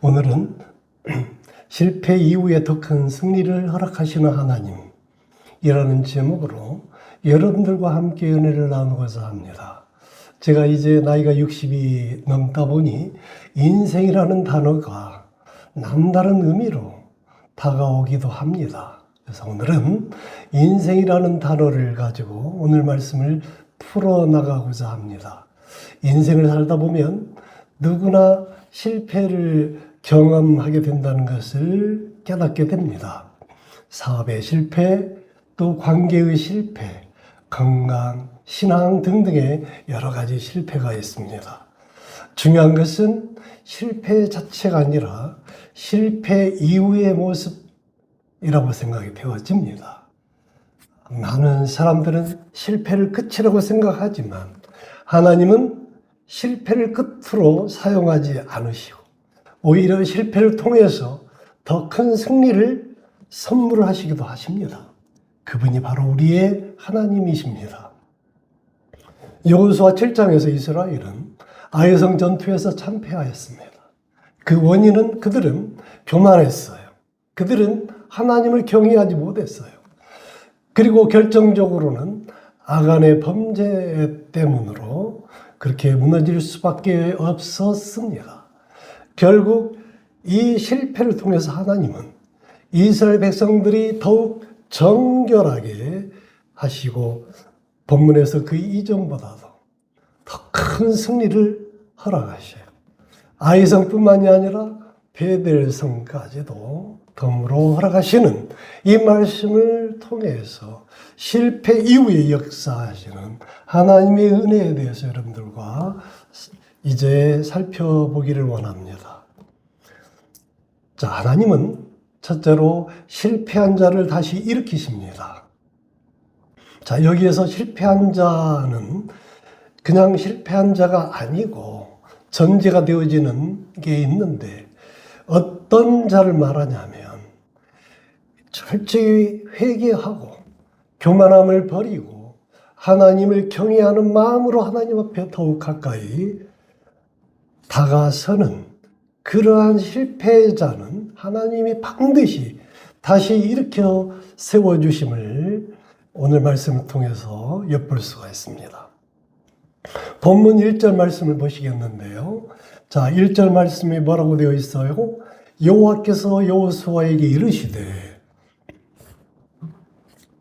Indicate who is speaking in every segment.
Speaker 1: 오늘은 실패 이후에 더 큰 승리를 허락하시는 하나님이라는 제목으로 여러분들과 함께 은혜를 나누고자 합니다. 제가 이제 나이가 60이 넘다 보니 인생이라는 단어가 남다른 의미로 다가오기도 합니다. 그래서 오늘은 인생이라는 단어를 가지고 오늘 말씀을 풀어나가고자 합니다. 인생을 살다 보면 누구나 실패를 경험하게 된다는 것을 깨닫게 됩니다. 사업의 실패, 또 관계의 실패, 건강, 신앙 등등의 여러 가지 실패가 있습니다. 중요한 것은 실패 자체가 아니라 실패 이후의 모습이라고 생각이 되어집니다. 많은 사람들은 실패를 끝이라고 생각하지만 하나님은 실패를 끝으로 사용하지 않으시고 오히려 실패를 통해서 더 큰 승리를 선물하시기도 하십니다. 그분이 바로 우리의 하나님이십니다. 여호수아 7장에서 이스라엘은 아이성 전투에서 참패하였습니다. 그 원인은 그들은 교만했어요. 그들은 하나님을 경외하지 못했어요. 그리고 결정적으로는 아간의 범죄 때문으로 그렇게 무너질 수밖에 없었습니다. 결국 이 실패를 통해서 하나님은 이스라엘 백성들이 더욱 정결하게 하시고 본문에서 그 이전보다도 더 큰 승리를 허락하셔요. 아이성뿐만이 아니라 베델성까지도 덤으로 허락하시는 이 말씀을 통해서 실패 이후에 역사하시는 하나님의 은혜에 대해서 여러분들과 이제 살펴보기를 원합니다. 자, 하나님은 첫째로 실패한 자를 다시 일으키십니다. 자, 여기에서 실패한 자는 그냥 실패한 자가 아니고 전제가 되어지는 게 있는데 어떤 자를 말하냐면 철저히 회개하고 교만함을 버리고 하나님을 경외하는 마음으로 하나님 앞에 더욱 가까이 다가서는 그러한 실패자는 하나님이 반드시 다시 일으켜 세워주심을 오늘 말씀을 통해서 엿볼 수가 있습니다. 본문 1절 말씀을 보시겠는데요. 자, 1절 말씀이 뭐라고 되어 있어요? 여호와께서 여호수아에게 이르시되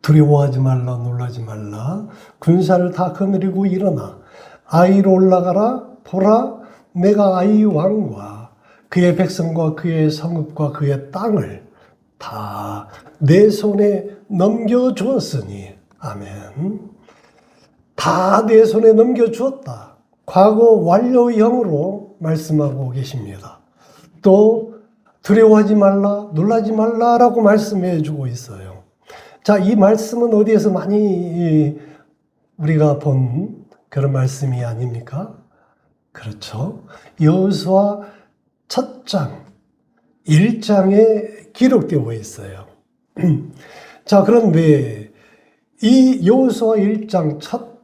Speaker 1: 두려워하지 말라 놀라지 말라 군사를 다 거느리고 일어나 아이로 올라가라 보라 내가 아이 왕과 그의 백성과 그의 성읍과 그의 땅을 다 내 손에 넘겨주었으니 아멘. 다 내 손에 넘겨주었다. 과거 완료형으로 말씀하고 계십니다. 또 두려워하지 말라 놀라지 말라라고 말씀해 주고 있어요. 자, 이 말씀은 어디에서 많이 우리가 본 그런 말씀이 아닙니까? 그렇죠. 여호수아 첫 장, 1장에 기록되어 있어요. 자, 그런데 이 여호수아 1장 첫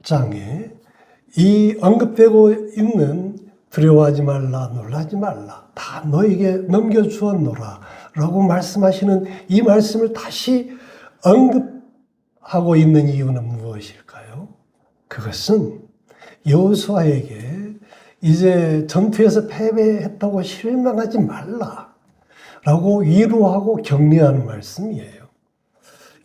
Speaker 1: 장에 이 언급되고 있는 두려워하지 말라, 놀라지 말라, 다 너에게 넘겨주었노라 라고 말씀하시는 이 말씀을 다시 언급하고 있는 이유는 무엇일까요? 그것은 여호수아에게 이제 전투에서 패배했다고 실망하지 말라라고 위로하고 격려하는 말씀이에요.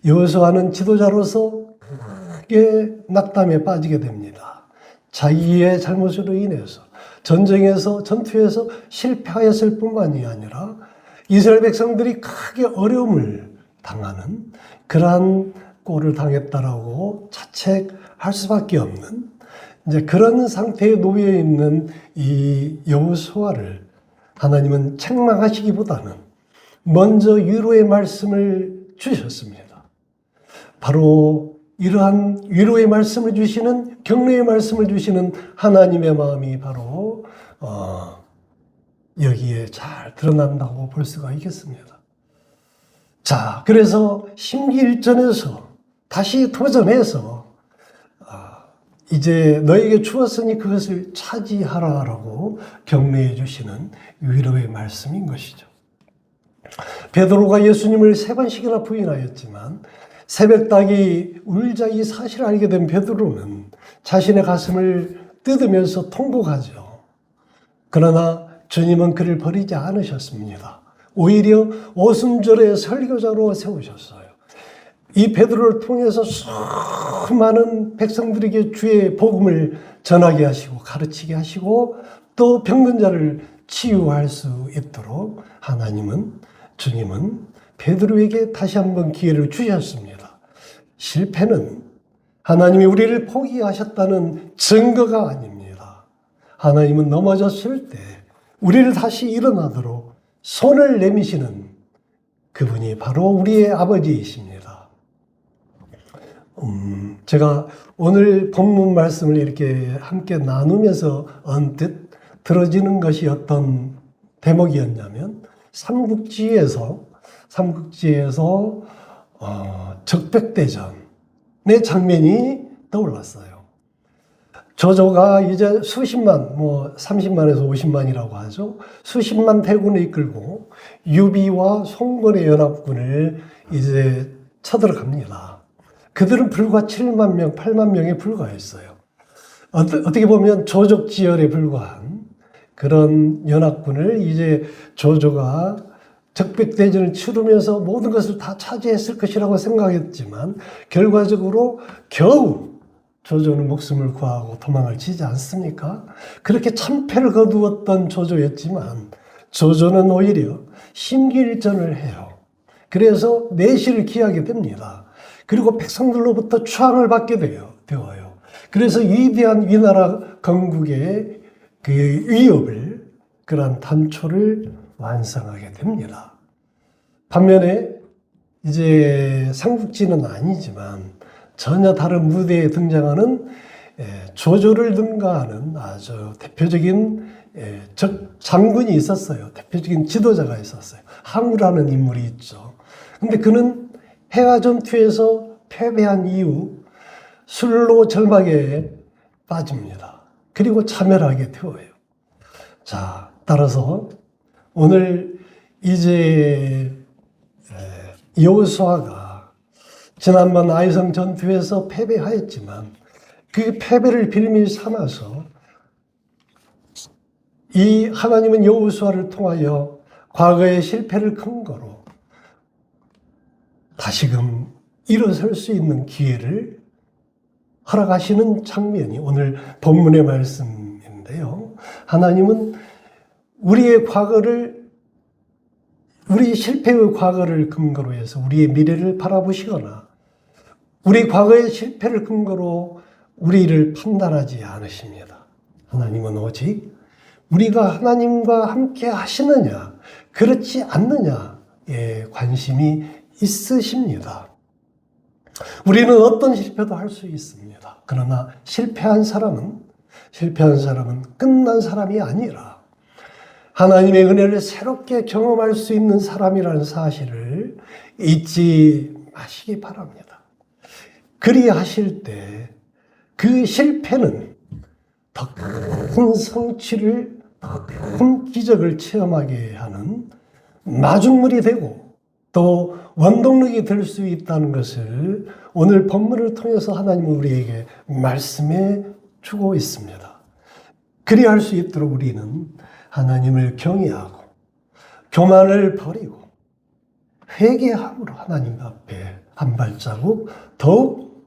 Speaker 1: 여호수아는 지도자로서 크게 낙담에 빠지게 됩니다. 자기의 잘못으로 인해서 전투에서 실패하였을 뿐만이 아니라 이스라엘 백성들이 크게 어려움을 당하는 그러한 꼴을 당했다라고 자책할 수밖에 없는 이제 그런 상태에 놓여 있는 이 여호수아를 하나님은 책망하시기보다는 먼저 위로의 말씀을 주셨습니다. 바로 이러한 위로의 말씀을 주시는 격려의 말씀을 주시는 하나님의 마음이 바로 여기에 잘 드러난다고 볼 수가 있겠습니다. 자, 그래서 심기일전에서 다시 도전해서 이제 너에게 주었으니 그것을 차지하라라고 격려해 주시는 위로의 말씀인 것이죠. 베드로가 예수님을 3번씩이나 부인하였지만 새벽닭이 울자 이 사실을 알게 된 베드로는 자신의 가슴을 뜯으면서 통곡하죠. 그러나 주님은 그를 버리지 않으셨습니다. 오히려 오순절에 설교자로 세우셨어요. 이 베드로를 통해서 수많은 백성들에게 주의 복음을 전하게 하시고 가르치게 하시고 또 병든 자를 치유할 수 있도록 주님은 베드로에게 다시 한번 기회를 주셨습니다. 실패는 하나님이 우리를 포기하셨다는 증거가 아닙니다. 하나님은 넘어졌을 때 우리를 다시 일어나도록 손을 내미시는 그분이 바로 우리의 아버지이십니다. 제가 오늘 본문 말씀을 이렇게 함께 나누면서 언뜻 들어지는 것이 어떤 대목이었냐면 삼국지에서 적백대전의 장면이 떠올랐어요. 조조가 이제 수십만, 30만에서 50만이라고 하죠. 수십만 대군을 이끌고 유비와 송건의 연합군을 이제 쳐들어갑니다. 그들은 불과 7만 명, 8만 명에 불과했어요. 어떻게 보면 조족지열에 불과한 그런 연합군을 이제 조조가 적백대전을 치르면서 모든 것을 다 차지했을 것이라고 생각했지만 결과적으로 겨우 조조는 목숨을 구하고 도망을 치지 않습니까? 그렇게 참패를 거두었던 조조였지만 조조는 오히려 심기일전을 해요. 그래서 내시를 기하게 됩니다. 그리고 백성들로부터 추앙을 받게 되어요. 그래서 위대한 위나라 건국의 그 위협을, 그러한 단초를 완성하게 됩니다. 반면에 이제 삼국지는 아니지만 전혀 다른 무대에 등장하는 조조를 능가하는 아주 대표적인 장군이 있었어요. 대표적인 지도자가 있었어요. 항우라는 인물이 있죠. 근데 그는 해와 전투에서 패배한 이후 술로 절망에 빠집니다. 그리고 자멸하게 되어요. 자, 따라서 오늘 이제 여호수아가 지난번 아이성 전투에서 패배하였지만 그 패배를 빌미 삼아서 이 하나님은 여호수아를 통하여 과거의 실패를 근거로 다시금 일어설 수 있는 기회를 허락하시는 장면이 오늘 본문의 말씀인데요. 하나님은 우리의 실패의 과거를 근거로 해서 우리의 미래를 바라보시거나 우리 과거의 실패를 근거로 우리를 판단하지 않으십니다. 하나님은 오직 우리가 하나님과 함께 하시느냐, 그렇지 않느냐에 관심이 있으십니다. 우리는 어떤 실패도 할 수 있습니다. 그러나 실패한 사람은 끝난 사람이 아니라 하나님의 은혜를 새롭게 경험할 수 있는 사람이라는 사실을 잊지 마시기 바랍니다. 그리하실 때 그 실패는 더 큰 성취를, 더 큰 기적을 체험하게 하는 마중물이 되고 또 원동력이 될 수 있다는 것을 오늘 본문을 통해서 하나님은 우리에게 말씀해 주고 있습니다. 그리할 수 있도록 우리는 하나님을 경외하고 교만을 버리고 회개함으로 하나님 앞에 한 발자국 더욱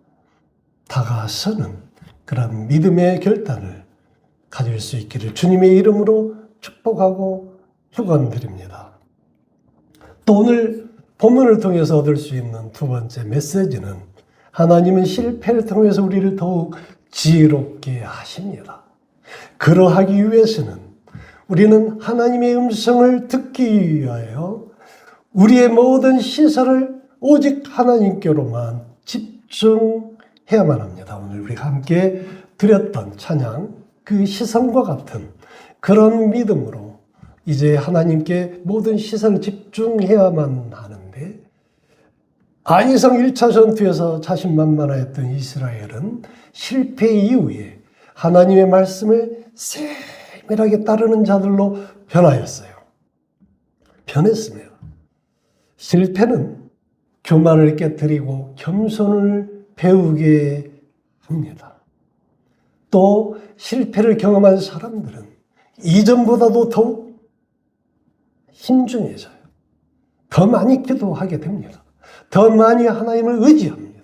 Speaker 1: 다가서는 그런 믿음의 결단을 가질 수 있기를 주님의 이름으로 축복하고 축원드립니다. 또 오늘 본문을 통해서 얻을 수 있는 두 번째 메시지는 하나님은 실패를 통해서 우리를 더욱 지혜롭게 하십니다. 그러하기 위해서는 우리는 하나님의 음성을 듣기 위하여 우리의 모든 시선을 오직 하나님께로만 집중해야만 합니다. 오늘 우리가 함께 드렸던 찬양, 그 시선과 같은 그런 믿음으로 이제 하나님께 모든 시선을 집중해야만 하는데 아이성 1차 전투에서 자신만만하였던 이스라엘은 실패 이후에 하나님의 말씀을 세밀하게 따르는 자들로 변하였어요. 변했습니다. 실패는 교만을 깨뜨리고 겸손을 배우게 합니다. 또 실패를 경험한 사람들은 이전보다도 더욱 신중해져요. 더 많이 기도하게 됩니다. 더 많이 하나님을 의지합니다.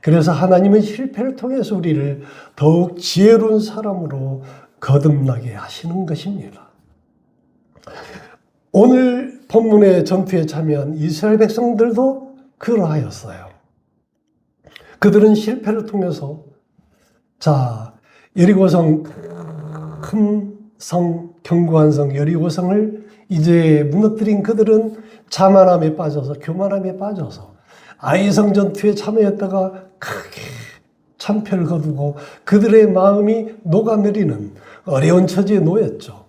Speaker 1: 그래서 하나님은 실패를 통해서 우리를 더욱 지혜로운 사람으로 거듭나게 하시는 것입니다. 오늘 본문의 전투에 참여한 이스라엘 백성들도 그러하였어요. 그들은 실패를 통해서 여리고성, 큰 성, 견고한 성 여리고성을 이제 무너뜨린 그들은 자만함에 빠져서, 교만함에 빠져서 아이성 전투에 참여했다가 크게 참패를 거두고 그들의 마음이 녹아내리는 어려운 처지에 놓였죠.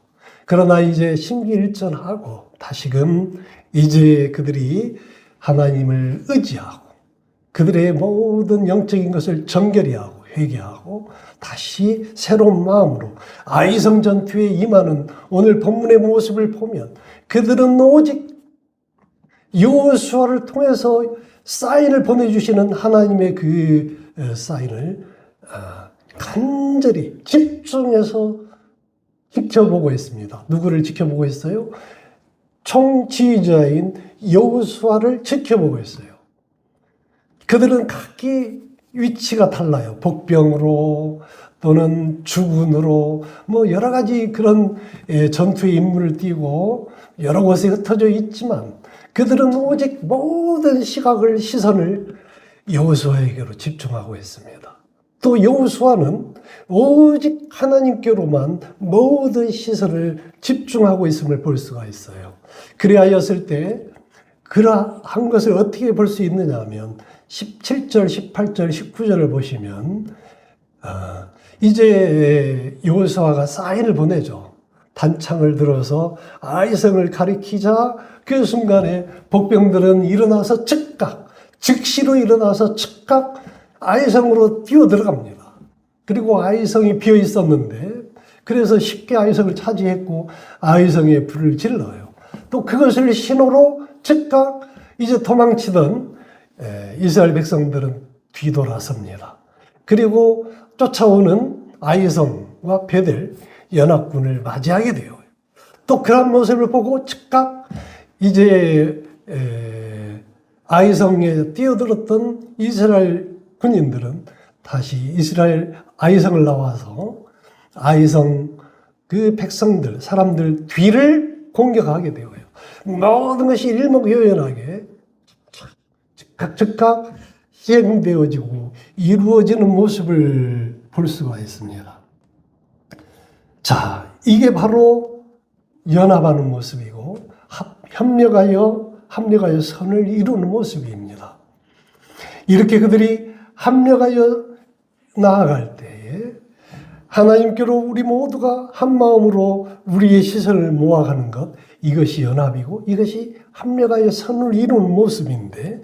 Speaker 1: 그러나 이제 심기일전하고 다시금 이제 그들이 하나님을 의지하고 그들의 모든 영적인 것을 정결히 하고 회개하고 다시 새로운 마음으로 아이성 전투에 임하는 오늘 본문의 모습을 보면 그들은 오직 여호수아를 통해서 사인을 보내주시는 하나님의 그 사인을 간절히 집중해서 지켜보고 있습니다. 누구를 지켜보고 있어요? 총지휘자인 여호수아를 지켜보고 있어요. 그들은 각기 위치가 달라요. 복병으로 또는 주군으로 여러 가지 그런 전투의 임무를 띠고 여러 곳에 흩어져 있지만 그들은 오직 모든 시선을 여호수아에게로 집중하고 있습니다. 또 여호수아는 오직 하나님께로만 모든 시선을 집중하고 있음을 볼 수가 있어요. 그리하였을 때 그러한 것을 어떻게 볼 수 있느냐 하면 17절, 18절, 19절을 보시면 이제 여호수아가 사인을 보내죠. 단창을 들어서 아이성을 가리키자 그 순간에 복병들은 일어나서 즉시로 일어나서 즉각 아이성으로 뛰어 들어갑니다. 그리고 아이성이 비어 있었는데 그래서 쉽게 아이성을 차지했고 아이성에 불을 질러요. 또 그것을 신호로 즉각 이제 도망치던 이스라엘 백성들은 뒤돌아섭니다. 그리고 쫓아오는 아이성과 베델 연합군을 맞이하게 돼요. 또 그런 모습을 보고 즉각 이제 아이성에 뛰어들었던 이스라엘 군인들은 다시 이스라엘 아이성을 나와서 아이성 그 백성들, 사람들 뒤를 공격하게 되어요. 모든 것이 일목요연하게 즉각 시행되어지고 이루어지는 모습을 볼 수가 있습니다. 자, 이게 바로 연합하는 모습이고 합력하여 선을 이루는 모습입니다. 이렇게 그들이 합력하여 나아갈 때에 하나님께로 우리 모두가 한 마음으로 우리의 시선을 모아가는 것, 이것이 연합이고 이것이 합력하여 선을 이루는 모습인데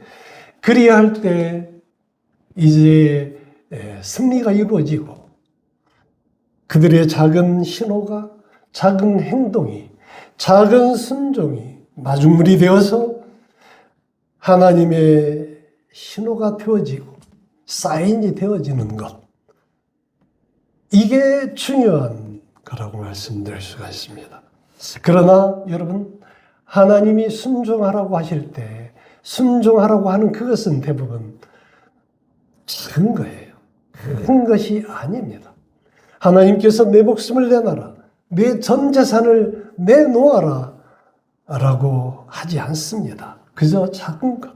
Speaker 1: 그리할 때 이제 승리가 이루어지고 그들의 작은 신호가, 작은 행동이, 작은 순종이 마중물이 되어서 하나님의 신호가 되어지고 사인이 되어지는 것, 이게 중요한 거라고 말씀드릴 수가 있습니다. 그러나 여러분, 하나님이 순종하라고 하실 때 순종하라고 하는 그것은 대부분 작은 거예요. 큰 것이 아닙니다. 하나님께서 내 목숨을 내놔라, 내 전 재산을 내놓아라 라고 하지 않습니다. 그저 작은 것.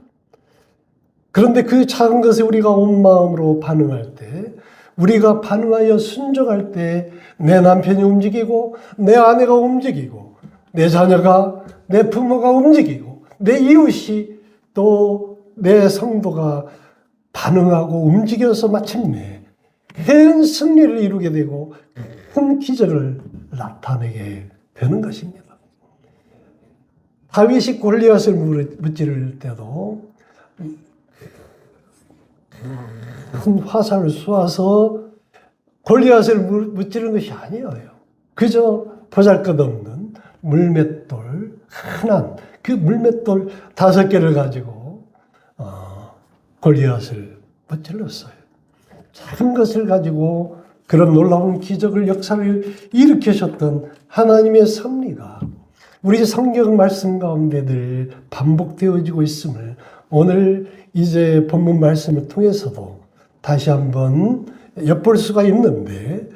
Speaker 1: 그런데 그 작은 것에 우리가 온 마음으로 반응할 때, 우리가 반응하여 순종할 때 내 남편이 움직이고 내 아내가 움직이고 내 자녀가, 내 부모가 움직이고 내 이웃이 또 내 성도가 반응하고 움직여서 마침내 큰 승리를 이루게 되고 큰 기적을 나타내게 되는 것입니다. 다윗이 골리앗을 무찌를 때도 큰 화살을 쏘아서 골리앗을 무찌르는 것이 아니에요. 그저 보잘것없는 물맷돌, 흔한 그 물맷돌 5개를 가지고 골리앗을 무찔렀어요. 작은 것을 가지고 그런 놀라운 기적을, 역사를 일으키셨던 하나님의 섭리가 우리 성경 말씀 가운데 늘 반복되어지고 있음을 오늘 이제 본문 말씀을 통해서도 다시 한번 엿볼 수가 있는데,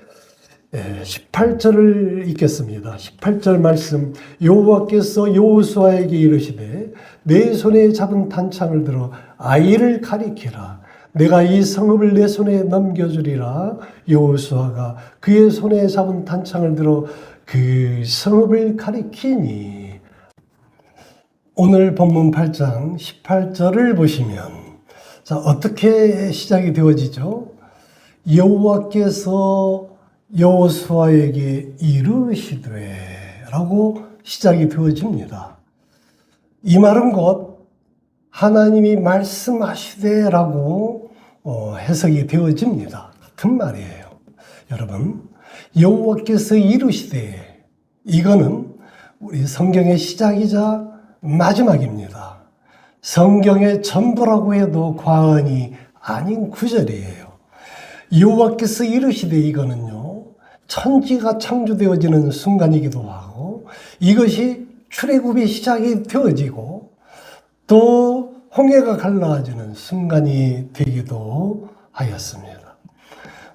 Speaker 1: 18절을 읽겠습니다. 18절 말씀. 여호와께서 여호수아에게 이르시되 내 손에 잡은 단창을 들어 아이를 가리키라. 내가 이 성읍을 내 손에 넘겨주리라. 여호수아가 그의 손에 잡은 단창을 들어 그 성읍을 가리키니. 오늘 본문 8장 18절을 보시면, 자, 어떻게 시작이 되어지죠? 여호와께서 여호수아에게 이르시되 라고 시작이 되어집니다. 이 말은 곧 하나님이 말씀하시되 라고 해석이 되어집니다. 같은 말이에요. 여러분, 여호와께서 이르시되, 이거는 우리 성경의 시작이자 마지막입니다. 성경의 전부라고 해도 과언이 아닌 구절이에요. 여호와께서 이르시되, 이거는요, 천지가 창조되어지는 순간이기도 하고 이것이 출애굽의 시작이 되어지고 또 홍해가 갈라지는 순간이 되기도 하였습니다.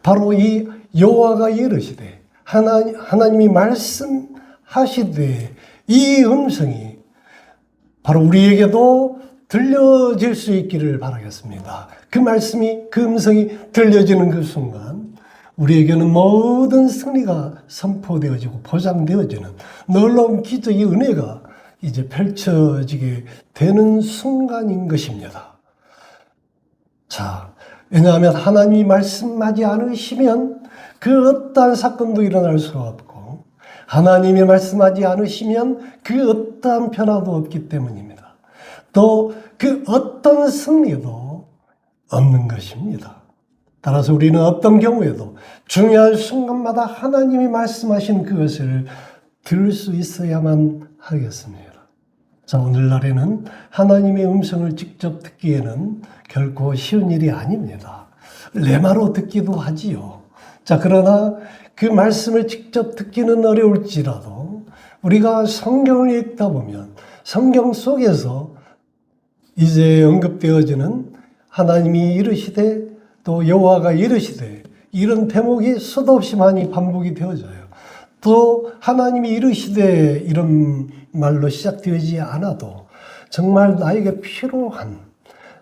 Speaker 1: 바로 이 여호와가 이르시되, 하나님이 말씀하시되, 이 음성이 바로 우리에게도 들려질 수 있기를 바라겠습니다. 그 말씀이, 그 음성이 들려지는 그 순간 우리에게는 모든 승리가 선포되어지고 보장되어지는 놀라운 기적의 은혜가 이제 펼쳐지게 되는 순간인 것입니다. 자, 왜냐하면 하나님이 말씀하지 않으시면 그 어떠한 사건도 일어날 수가 없고, 하나님이 말씀하지 않으시면 그 어떠한 변화도 없기 때문입니다. 또 그 어떤 승리도 없는 것입니다. 따라서 우리는 어떤 경우에도 중요한 순간마다 하나님이 말씀하신 그것을 들을 수 있어야만 하겠습니다. 자, 오늘날에는 하나님의 음성을 직접 듣기에는 결코 쉬운 일이 아닙니다. 레마로 듣기도 하지요. 자, 그러나 그 말씀을 직접 듣기는 어려울지라도 우리가 성경을 읽다 보면 성경 속에서 이제 언급되어지는 하나님이 이르시되 또 여호와가 이르시되, 이런 대목이 수도 없이 많이 반복이 되어져요. 또 하나님이 이르시되 이런 말로 시작되지 않아도 정말 나에게 필요한,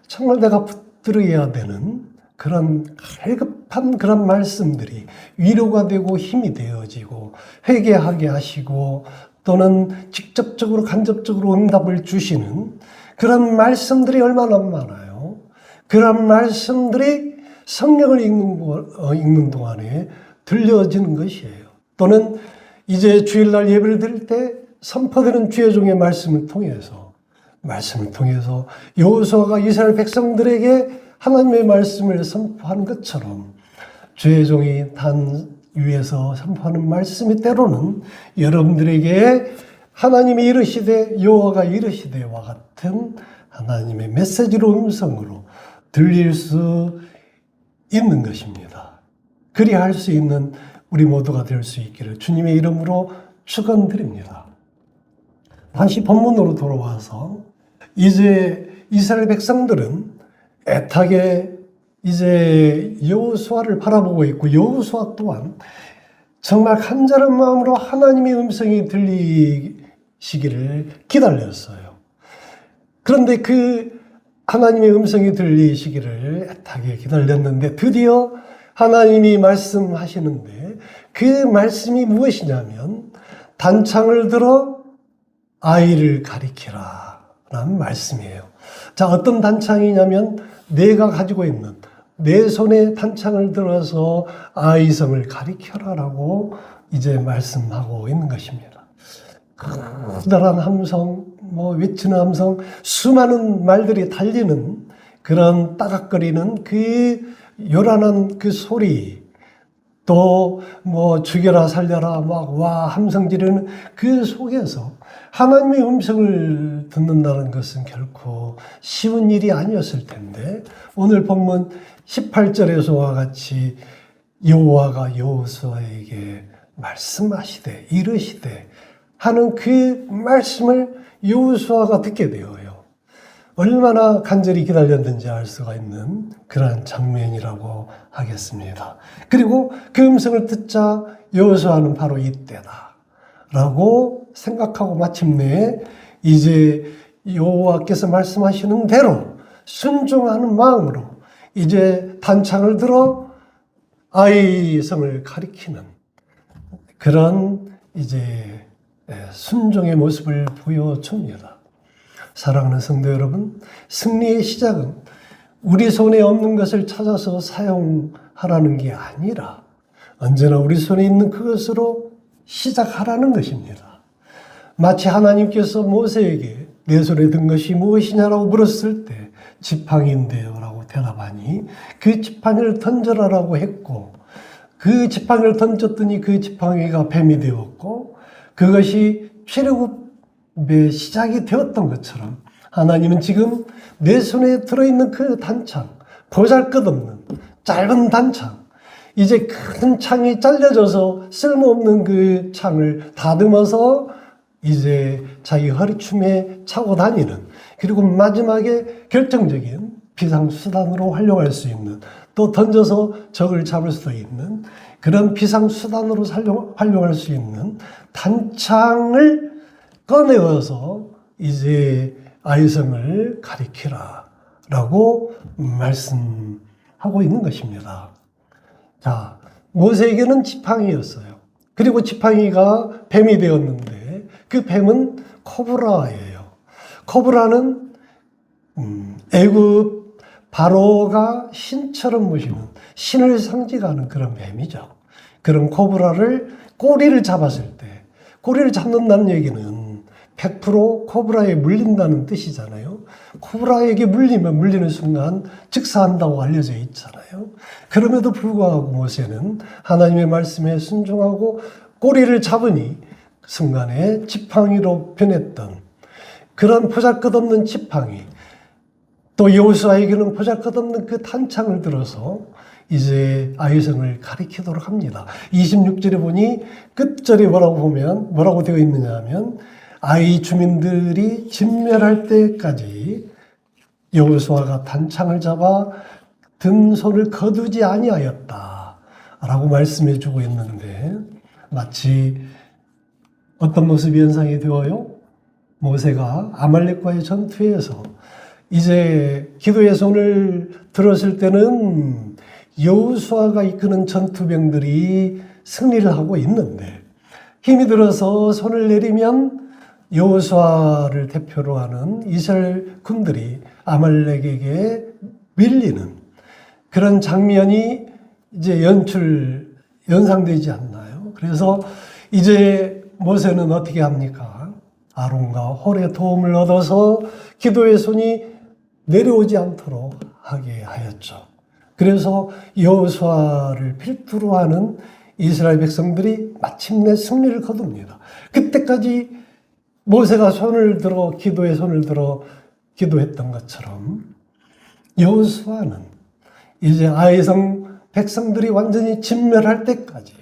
Speaker 1: 정말 내가 붙들어야 되는 그런 갈급한 그런 말씀들이 위로가 되고 힘이 되어지고 회개하게 하시고 또는 직접적으로 간접적으로 응답을 주시는 그런 말씀들이 얼마나 많아요. 그런 말씀들이 성경을 읽는 동안에 들려지는 것이에요. 또는 이제 주일날 예배를 드릴 때 선포되는 주의 종의 말씀을 통해서 여호수아가 이스라엘 백성들에게 하나님의 말씀을 선포하는 것처럼 주의 종이 단 위에서 선포하는 말씀이 때로는 여러분들에게 하나님이 이르시되 여호와가 이르시되와 같은 하나님의 메시지로, 음성으로 들릴 수 있는 것입니다. 그리할 수 있는 우리 모두가 될 수 있기를 주님의 이름으로 축원드립니다. 다시 본문으로 돌아와서 이제 이스라엘 백성들은 애타게 이제 여호수아를 바라보고 있고, 여호수아 또한 정말 간절한 마음으로 하나님의 음성이 들리시기를 기다렸어요. 그런데 그 하나님의 음성이 들리시기를 애타게 기다렸는데 드디어 하나님이 말씀하시는데, 그 말씀이 무엇이냐면 단창을 들어 아이를 가리키라 라는 말씀이에요. 자, 어떤 단창이냐면 내가 가지고 있는 내 손에 단창을 들어서 아이성을 가리켜라 라고 이제 말씀하고 있는 것입니다. 커다란 함성, 외치는 함성, 수많은 말들이 달리는 그런 따각거리는 그 요란한 그 소리, 또 뭐 죽여라 살려라 막 와 함성 지르는 그 속에서 하나님의 음성을 듣는다는 것은 결코 쉬운 일이 아니었을 텐데, 오늘 본문 18절에서와 같이 여호와가 여호수아에게 말씀하시되 이르시되 하는 그 말씀을 여호수아가 듣게 되어요. 얼마나 간절히 기다렸는지 알 수가 있는 그러한 장면이라고 하겠습니다. 그리고 그 음성을 듣자 여호수아는 바로 이때다 라고 생각하고 마침내 이제 여호와께서 말씀하시는 대로 순종하는 마음으로 이제 단창을 들어 아이 성을 가리키는 그런 이제 순종의 모습을 보여줍니다. 사랑하는 성도 여러분, 승리의 시작은 우리 손에 없는 것을 찾아서 사용하라는 게 아니라 언제나 우리 손에 있는 그것으로 시작하라는 것입니다. 마치 하나님께서 모세에게 내 손에 든 것이 무엇이냐라고 물었을 때 지팡이인데요 라고 대답하니 그 지팡이를 던져라라고 했고, 그 지팡이를 던졌더니 그 지팡이가 뱀이 되었고 그것이 출애굽의 시작이 되었던 것처럼 하나님은 지금 내 손에 들어있는 그 단창, 보잘것없는 짧은 단창, 이제 큰 창이 잘려져서 쓸모없는 그 창을 다듬어서 이제 자기 허리춤에 차고 다니는, 그리고 마지막에 결정적인 비상수단으로 활용할 수 있는, 또 던져서 적을 잡을 수도 있는 그런 비상수단으로 활용할 수 있는 단창을 꺼내어서 이제 아이성을 가리키라 라고 말씀하고 있는 것입니다. 자, 모세에게는 지팡이였어요. 그리고 지팡이가 뱀이 되었는데 그 뱀은 코브라예요. 코브라는 애굽 바로가 신처럼 모시는, 신을 상징하는 그런 뱀이죠. 그런 코브라를 꼬리를 잡았을 때, 꼬리를 잡는다는 얘기는 100% 코브라에 물린다는 뜻이잖아요. 코브라에게 물리는 순간 즉사한다고 알려져 있잖아요. 그럼에도 불구하고 모세는 하나님의 말씀에 순종하고 꼬리를 잡으니 순간에 지팡이로 변했던 그런 보잘것없는 지팡이, 또 여호수아에게는 보잘것없는 그 단창을 들어서 이제 아이성을 가리키도록 합니다. 26절에 보니 끝절에 뭐라고 되어 있느냐 하면 아이 주민들이 진멸할 때까지 여호수아가 단창을 잡아 든 손을 거두지 아니하였다 라고 말씀해 주고 있는데, 마치 어떤 모습이 연상이 되어요? 모세가 아말렉과의 전투에서 이제 기도의 손을 들었을 때는 여호수아가 이끄는 전투병들이 승리를 하고 있는데, 힘이 들어서 손을 내리면 여호수아를 대표로 하는 이스라엘 군들이 아말렉에게 밀리는 그런 장면이 이제 연상되지 않나요? 그래서 이제 모세는 어떻게 합니까? 아론과 홀의 도움을 얻어서 기도의 손이 내려오지 않도록 하게 하였죠. 그래서 여호수아를 필두로 하는 이스라엘 백성들이 마침내 승리를 거둡니다. 그때까지 모세가 기도의 손을 들어 기도했던 것처럼 여호수아는 이제 아이성 백성들이 완전히 진멸할 때까지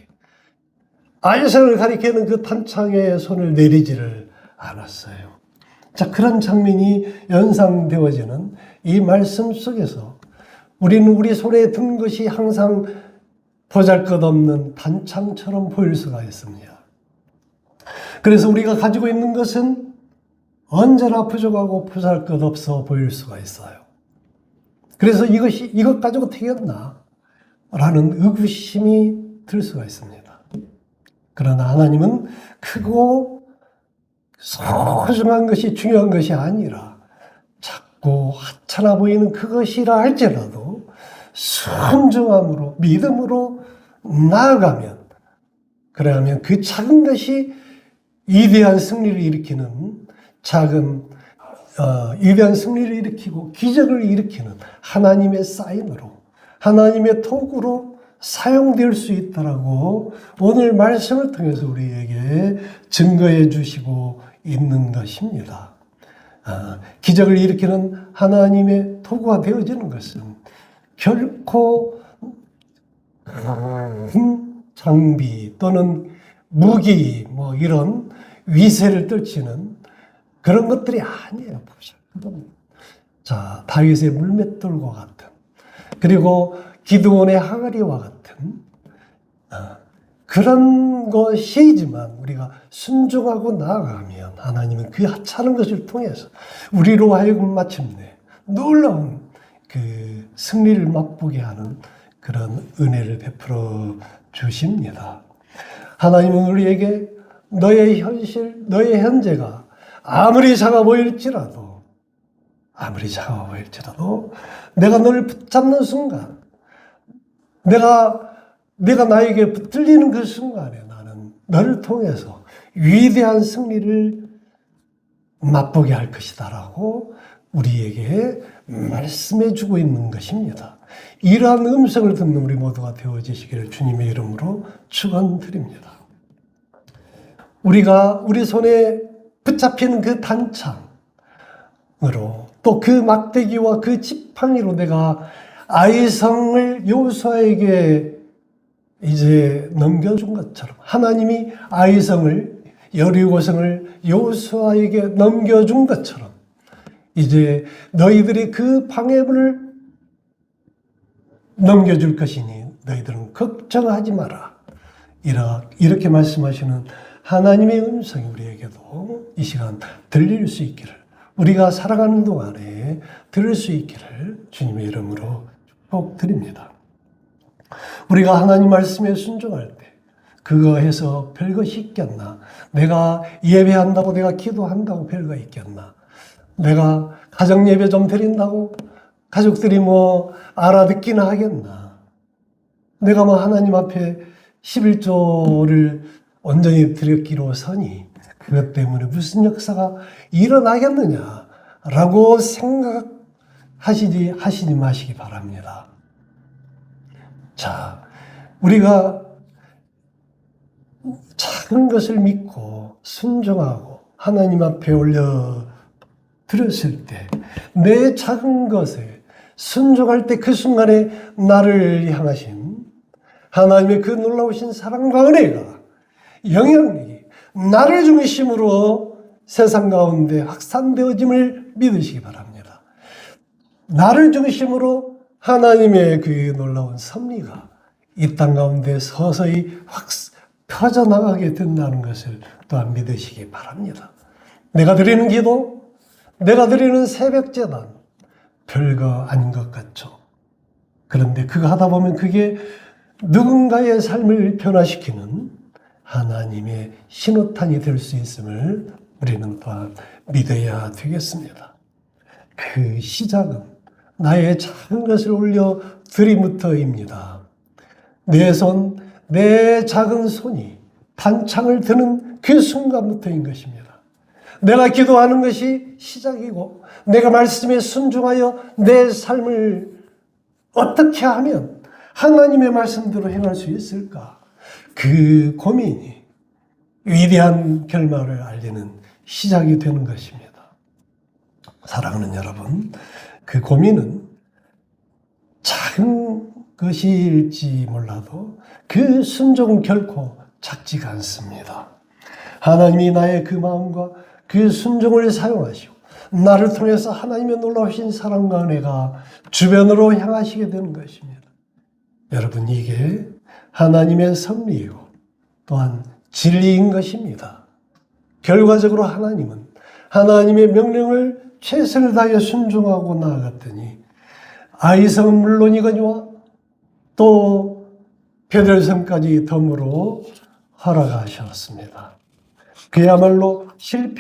Speaker 1: 아이성을 가리키는 그 단창에 손을 내리지를 않았어요. 자, 그런 장면이 연상되어지는 이 말씀 속에서 우리는 우리 손에 든 것이 항상 보잘것없는 단창처럼 보일 수가 있습니다. 그래서 우리가 가지고 있는 것은 언제나 부족하고 보잘것없어 보일 수가 있어요. 그래서 이것 가지고 되겠나? 라는 의구심이 들 수가 있습니다. 그러나 하나님은 크고 소중한 것이 중요한 것이 아니라 작고 하찮아 보이는 그것이라 할지라도 순종함으로 믿음으로 나아가면, 그러면 그 작은 것이 위대한 승리를 일으키는 작은 위대한 승리를 일으키고 기적을 일으키는 하나님의 사인으로, 하나님의 도구로 사용될 수 있다라고 오늘 말씀을 통해서 우리에게 증거해 주시고 있는 것입니다. 기적을 일으키는 하나님의 도구가 되어지는 것은 결코 장비 또는 무기 이런 위세를 떨치는 그런 것들이 아니에요. 자, 다윗의 물맷돌과 같은, 그리고 기드온의 항아리와 같은 그런 것이지만 우리가 순종하고 나아가면 하나님은 그 하찮은 것을 통해서 우리로 하여금 마침내 놀라운 그 승리를 맛보게 하는 그런 은혜를 베풀어 주십니다. 하나님은 우리에게 너의 현실, 너의 현재가 아무리 작아 보일지라도 내가 너를 붙잡는 순간, 내가 나에게 붙들리는 그 순간에 나는 너를 통해서 위대한 승리를 맛보게 할 것이다라고 우리에게 말씀해 주고 있는 것입니다. 이러한 음성을 듣는 우리 모두가 되어지시기를 주님의 이름으로 축원드립니다. 우리가 우리 손에 붙잡힌 그 단창으로, 또 그 막대기와 그 지팡이로 내가 아이성을 여호수아에게 이제 넘겨준 것처럼, 하나님이 아이성을, 여리고성을 여호수아에게 넘겨준 것처럼 이제 너희들이 그 방해물을 넘겨줄 것이니 너희들은 걱정하지 마라. 이렇게 말씀하시는 하나님의 음성이 우리에게도 이 시간 들릴 수 있기를, 우리가 살아가는 동안에 들을 수 있기를 주님의 이름으로 축복드립니다. 우리가 하나님 말씀에 순종할 때 그거 해서 별것이 있겠나? 내가 예배한다고, 내가 기도한다고 별거 있겠나? 내가 가정 예배 좀 드린다고 가족들이 알아듣기나 하겠나? 내가 하나님 앞에 11조를 온전히 드렸기로 서니 그것 때문에 무슨 역사가 일어나겠느냐라고 생각하시지 마시기 바랍니다. 자, 우리가 작은 것을 믿고 순종하고 하나님 앞에 올려 드렸을 때, 내 작은 것에 순종할 때 그 순간에 나를 향하신 하나님의 그 놀라우신 사랑과 은혜가, 영향력이 나를 중심으로 세상 가운데 확산되어짐을 믿으시기 바랍니다. 나를 중심으로 하나님의 그 놀라운 섭리가 이 땅 가운데 서서히 펴져나가게 된다는 것을 또한 믿으시기 바랍니다. 내가 드리는 기도, 내가 드리는 새벽제단, 별거 아닌 것 같죠. 그런데 그거 하다 보면 그게 누군가의 삶을 변화시키는 하나님의 신호탄이 될 수 있음을 우리는 또한 믿어야 되겠습니다. 그 시작은 나의 작은 것을 올려 드림부터입니다. 내 손, 내 작은 손이 단창을 드는 그 순간부터인 것입니다. 내가 기도하는 것이 시작이고, 내가 말씀에 순종하여 내 삶을 어떻게 하면 하나님의 말씀대로 행할 수 있을까? 그 고민이 위대한 결말을 알리는 시작이 되는 것입니다. 사랑하는 여러분, 그 고민은 작은 것일지 몰라도 그 순종은 결코 작지가 않습니다. 하나님이 나의 그 마음과 그 순종을 사용하시고 나를 통해서 하나님의 놀라우신 사랑과 은혜가 주변으로 향하시게 되는 것입니다. 여러분, 이게 하나님의 섭리이고 또한 진리인 것입니다. 결과적으로 하나님은 하나님의 명령을 최선을 다해 순종하고 나아갔더니 아이성은 물론이거니와 또 베델성까지 덤으로 허락하셨습니다. 그야말로 실패